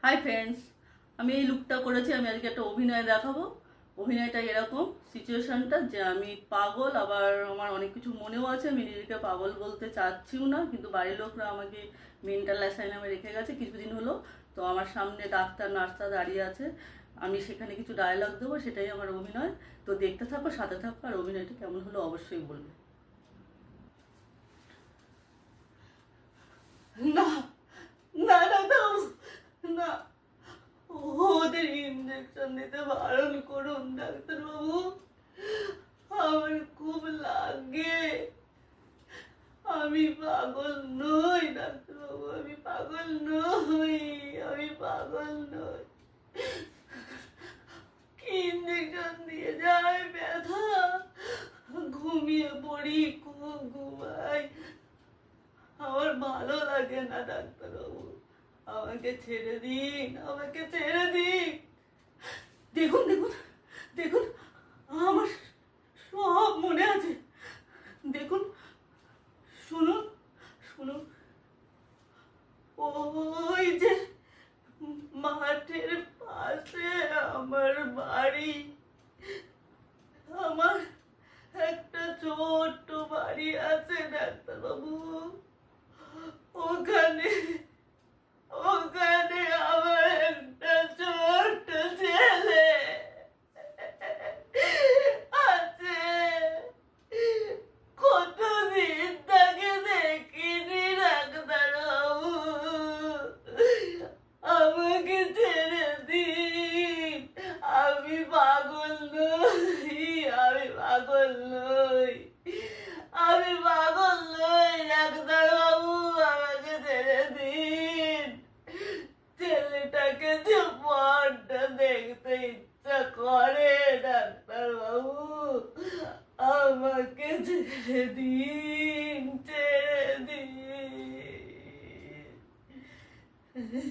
Hi friends, আমি এই লুকটা করেছি। আমি আজকে একটা অভিনয় দেখাবো। অভিনয়টা এরকম সিচুয়েশনটা যে আমি পাগল, আবার আমার অনেক কিছু মনেও আছে। আমি নিজেকে পাগল বলতে চাচ্ছিও না, কিন্তু বাড়ির লোকরা আমাকে মেন্টাল অ্যাসাইলামে রেখে গেছে কিছুদিন হলো। তো আমার সামনে ডাক্তার নার্সরা দাঁড়িয়ে আছে, আমি সেখানে কিছু ডায়লগ দেবো, সেটাই আমার অভিনয়। তো দেখতে থাকো, সাথে থাকো, আর অভিনয়টা কেমন হলো অবশ্যই বলবে। না, না, না, না, না, ওদের ইঞ্জেকশন দিতে বারণ করুন ডাক্তারবাবু। আমার খুব লাগে। আমি পাগল নই ডাক্তারবাবু, আমি পাগল নই, আমি পাগল নই। কি ইঞ্জেকশন দিয়ে যায় ব্যথা, ঘুমিয়ে পড়ি, খুব ঘুমাই। আমার ভালো লাগে না ডাক্তারবাবু, আমাকে ছেড়ে দিন, আমাকে ছেড়ে দিন। দেখুন, দেখুন, দেখুন, আমার সব মনে আছে। দেখুন, শুনুন, শুনুন, ওই যে মাঠের পাশে আমার বাড়ি, আমার একটা ছোট্ট বাড়ি আছে ডাক্তারবাবু। ওখানে ওখানে আমার একটা ছোট্ট ছেলে আছে। কতদিন তাকে দেখিনি ডাক্তারবাবু, আমাকে ছেড়ে দিন। আমি পাগল নই, আমি পাগল নই, আমি পাগল নই ডাক্তারবাবু, আমাকে ছেড়ে দিন। ছেলেটাকে যে বড্ড দেখতে ইচ্ছা করে ডাক্তারবাবু, আমাকে ছেড়ে দিন।